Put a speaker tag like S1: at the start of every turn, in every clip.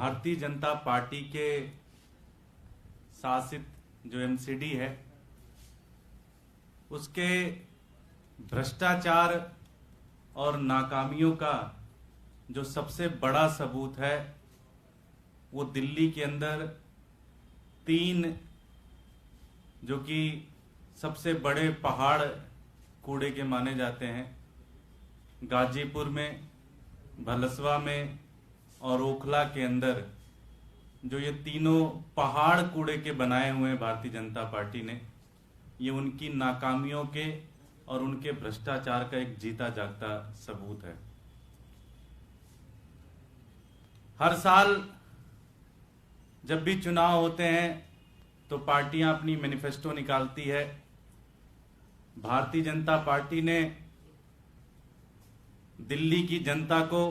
S1: Bharatiya Janata party के शासित जो एमसीडी है उसके भ्रष्टाचार और नाकामियों का जो सबसे बड़ा सबूत है वो दिल्ली के अंदर 3 जो कि सबसे बड़े पहाड़ कूड़े के माने जाते हैं, गाजीपुर में, भलसवा में और ओखला के अंदर जो ये तीनों पहाड़ कूड़े के बनाए हुए हैं भारतीय जनता पार्टी ने, ये उनकी नाकामियों के और उनके भ्रष्टाचार का एक जीता जागता सबूत है। हर साल जब भी चुनाव होते हैं तो पार्टियां अपनी मैनिफेस्टो निकालती है। भारतीय जनता पार्टी ने दिल्ली की जनता को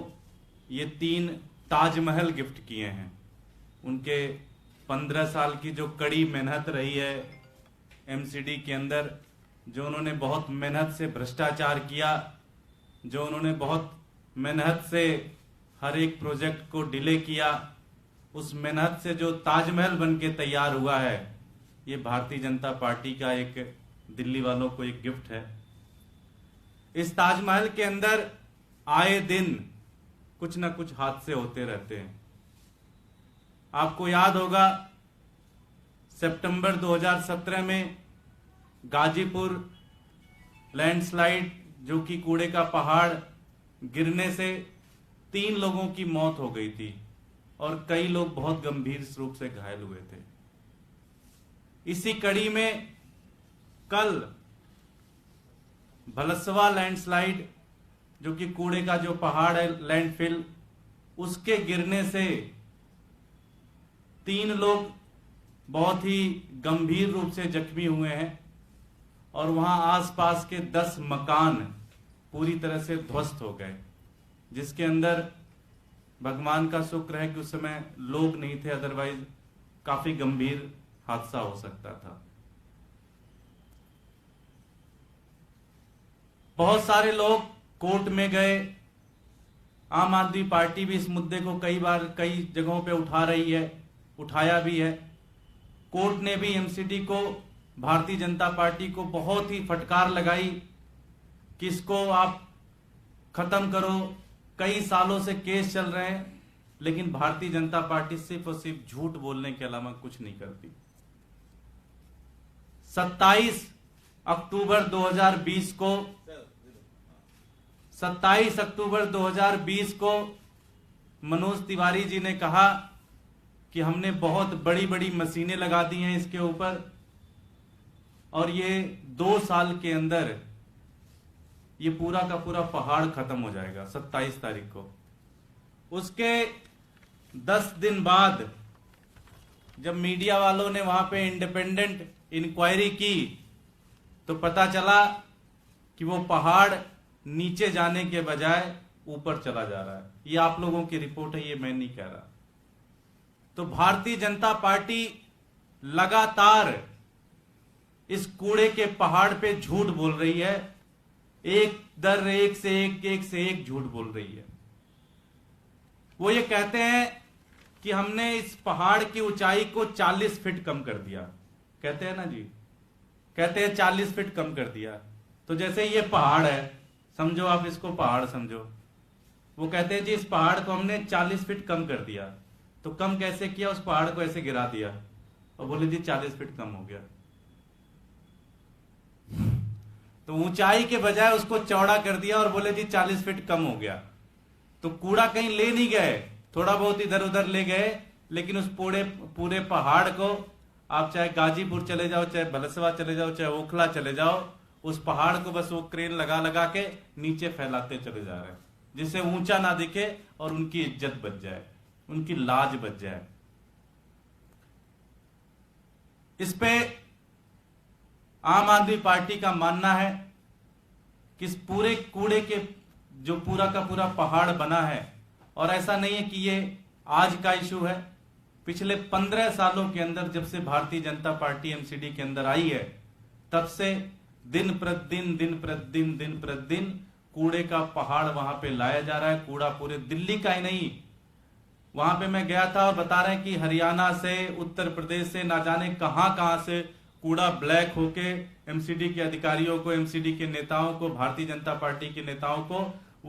S1: ये 3 ताजमहल गिफ्ट किए हैं। उनके 15 साल की जो कड़ी मेहनत रही है एमसीडी के अंदर, जो उन्होंने बहुत मेहनत से भ्रष्टाचार किया, जो उन्होंने बहुत मेहनत से हर एक प्रोजेक्ट को डिले किया, उस मेहनत से जो ताजमहल बन के तैयार हुआ है, ये भारतीय जनता पार्टी का एक दिल्ली वालों को एक गिफ्ट है। इस ताजमहल के अंदर आए दिन कुछ ना कुछ हादसे होते रहते हैं। आपको याद होगा सितंबर 2017 में गाजीपुर लैंडस्लाइड, जो कि कूड़े का पहाड़ गिरने से 3 लोगों की मौत हो गई थी और कई लोग बहुत गंभीर रूप से घायल हुए थे। इसी कड़ी में कल भलसवा लैंडस्लाइड, जो कि कूड़े का जो पहाड़ है लैंडफिल, उसके गिरने से 3 लोग बहुत ही गंभीर रूप से जख्मी हुए हैं और वहां आसपास के 10 मकान पूरी तरह से ध्वस्त हो गए, जिसके अंदर भगवान का शुक्र है कि उस समय लोग नहीं थे, अदरवाइज काफी गंभीर हादसा हो सकता था। बहुत सारे लोग कोर्ट में गए। आम आदमी पार्टी भी इस मुद्दे को कई बार कई जगहों पे उठाया भी है। कोर्ट ने भी एमसीडी को, भारतीय जनता पार्टी को बहुत ही फटकार लगाई कि इसको आप खत्म करो। कई सालों से केस चल रहे हैं, लेकिन भारतीय जनता पार्टी सिर्फ और सिर्फ झूठ बोलने के अलावा कुछ नहीं करती। 27 अक्टूबर 2020 को मनोज तिवारी जी ने कहा कि हमने बहुत बड़ी बड़ी मशीनें लगा दी हैं इसके ऊपर और ये 2 साल के अंदर ये पूरा का पूरा पहाड़ खत्म हो जाएगा। 27 तारीख को, उसके 10 दिन बाद जब मीडिया वालों ने वहां पे इंडिपेंडेंट इंक्वायरी की तो पता चला कि वो पहाड़ नीचे जाने के बजाय ऊपर चला जा रहा है। ये आप लोगों की रिपोर्ट है, ये मैं नहीं कह रहा। तो भारतीय जनता पार्टी लगातार इस कूड़े के पहाड़ पे झूठ बोल रही है, एक से एक झूठ बोल रही है। वो ये कहते हैं कि हमने इस पहाड़ की ऊंचाई को 40 फीट कम कर दिया। कहते हैं ना जी, कहते हैं 40 फीट कम कर दिया। तो जैसे ये पहाड़ है, समझो आप इसको पहाड़ समझो, वो कहते हैं जी इस पहाड़ को हमने 40 फीट कम कर दिया। तो कम कैसे किया? उस पहाड़ को ऐसे गिरा दिया और बोले जी 40 फीट कम हो गया। तो ऊंचाई के बजाय उसको चौड़ा कर दिया और बोले जी 40 फीट कम हो गया। तो कूड़ा कहीं ले नहीं गए, थोड़ा बहुत इधर उधर ले गए, लेकिन उस पूरे पहाड़ को आप चाहे गाजीपुर चले जाओ, चाहे भलसवा चले जाओ, चाहे ओखला चले जाओ, उस पहाड़ को बस वो क्रेन लगा लगा के नीचे फैलाते चले जा रहे हैं, जिससे ऊंचा ना दिखे और उनकी इज्जत बच जाए, उनकी लाज बच जाए। इस पे आम आदमी पार्टी का मानना है कि इस पूरे कूड़े के जो पूरा का पूरा पहाड़ बना है, और ऐसा नहीं है कि ये आज का इशू है, पिछले 15 सालों के अंदर जब से भारतीय जनता पार्टी एमसीडी के अंदर आई है, तब से दिन प्रतिदिन कूड़े का पहाड़ वहां पे लाया जा रहा है। कूड़ा पूरे दिल्ली का ही नहीं, वहां पे मैं गया था और बता रहे हैं कि हरियाणा से, उत्तर प्रदेश से, ना जाने कहां से कूड़ा ब्लैक होके एमसीडी के अधिकारियों को, एमसीडी के नेताओं को, भारतीय जनता पार्टी के नेताओं को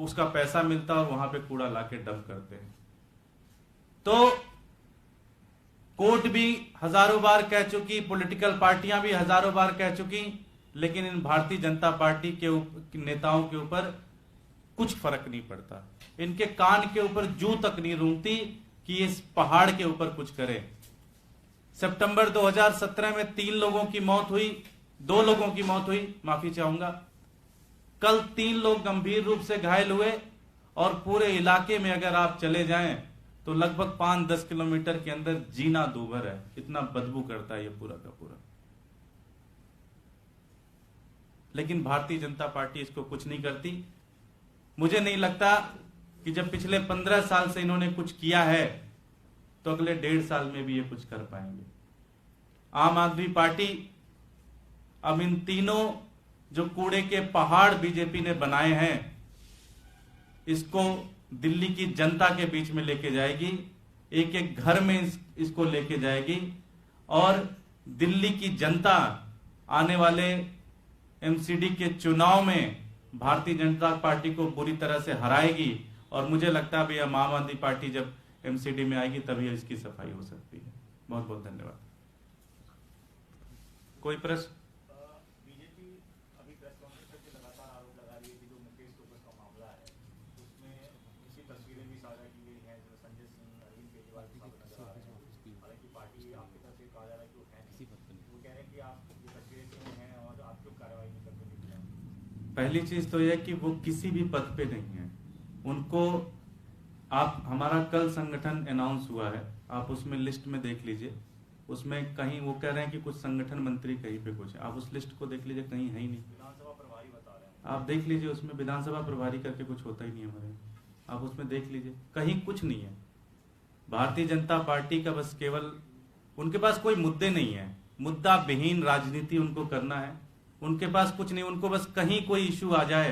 S1: उसका पैसा मिलता और वहां पे कूड़ा लाके डंप करते हैं। तो कोर्ट भी हजारों बार कह चुकी, पॉलिटिकल पार्टियां भी हजारों बार कह चुकी, लेकिन इन भारतीय जनता पार्टी के नेताओं के ऊपर कुछ फर्क नहीं पड़ता। इनके कान के ऊपर जू तक नहीं रूंगती कि इस पहाड़ के ऊपर कुछ करें। सितंबर 2017 में 3 लोगों की मौत हुई, 2 लोगों की मौत हुई, माफी चाहूंगा। कल 3 लोग गंभीर रूप से घायल हुए और पूरे इलाके में अगर आप चले जाएं तो लगभग 5-10 किलोमीटर के अंदर जीना दूभर है, इतना बदबू करता है ये पूरा का पूरा। लेकिन भारतीय जनता पार्टी इसको कुछ नहीं करती। मुझे नहीं लगता कि जब पिछले 15 साल से इन्होंने कुछ किया है तो अगले 1.5 साल में भी ये कुछ कर पाएंगे। आम आदमी पार्टी अब इन तीनों जो कूड़े के पहाड़ बीजेपी ने बनाए हैं, इसको दिल्ली की जनता के बीच में लेके जाएगी, एक एक घर में इसको लेके जाएगी और दिल्ली की जनता आने वाले एमसीडी के चुनाव में भारतीय जनता पार्टी को बुरी तरह से हराएगी। और मुझे लगता है भी आम आदमी पार्टी जब एमसीडी में आएगी तभी इसकी सफाई हो सकती है। बहुत बहुत धन्यवाद। कोई प्रश्न?
S2: बीजेपी अभी प्रेस कॉन्फ्रेंस करके लगातार आरोप लगा रही है कि जो मुकेश टोकस का मामला है उसमें इसकी तस्वीरें भी साझा की गई हैं, जो संजय सिंह, अरविंद केजरीवाल के साथ नजर आ रहे हैं। हालांकि पार्टी आपकी तरफ से कहा जा रहा है कि वो है नहीं, वो कह रहे हैं कि आप ये तस्वीरें क्यों हैं और आप क्यों कार्रवाई नहीं करते?
S1: पहली चीज तो यह कि वो किसी भी पद पे नहीं है। उनको आप, हमारा कल संगठन अनाउंस हुआ है, आप उसमें लिस्ट में देख लीजिए, उसमें कहीं वो कह रहे हैं कि कुछ संगठन मंत्री कहीं पे कुछ है, आप उस लिस्ट को देख लीजिए, कहीं है ही नहीं।
S2: विधानसभा प्रभारी बता रहे हैं,
S1: आप देख लीजिए, उसमें विधानसभा प्रभारी करके कुछ होता ही नहीं हमारे, आप उसमें देख लीजिए, कहीं कुछ नहीं है। भारतीय जनता पार्टी का बस केवल, उनके पास कोई मुद्दे नहीं है, मुद्दा विहीन राजनीति उनको करना है, उनके पास कुछ नहीं। उनको बस कहीं कोई इश्यू आ जाए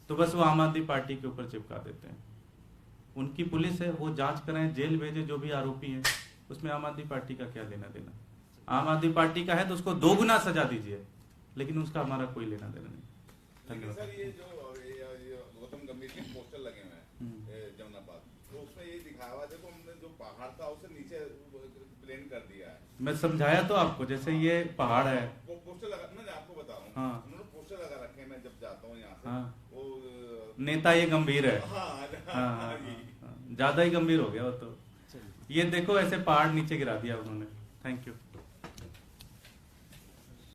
S1: तो बस वो आम आदमी पार्टी के ऊपर चिपका देते हैं। उनकी पुलिस है, वो जांच कराएं, जेल भेजे जो भी आरोपी हैं, उसमें आम आदमी पार्टी का क्या लेना देना। आम आदमी पार्टी का है तो उसको 2 गुना सजा दीजिए, लेकिन उसका हमारा कोई लेना देना नहीं। धन्यवाद।
S3: सर, ये जो गौतम गंभीर के पोस्टर लगे हुए हैं जमुनाबाद, तो उसमें ये दिखाया हुआ, देखो हमने जो पहाड़ था उसे नीचे प्लेन कर दिया है।
S1: मैं समझाया तो आपको, जैसे ये पहाड़ है,
S3: वो पोस्टर लगा, मैं आपको बता रहा हूँ,
S1: हाँ,
S3: उन्होंने पोस्टर लगा रखे हैं। मैं जब जाता हूँ यहाँ से,
S1: हाँ,
S3: वो
S1: नेता ये गंभीर है,
S3: हाँ,
S1: ज्यादा ही गंभीर हो गया वो तो। ये देखो ऐसे पहाड़ नीचे गिरा दिया उन्होंने। Thank you.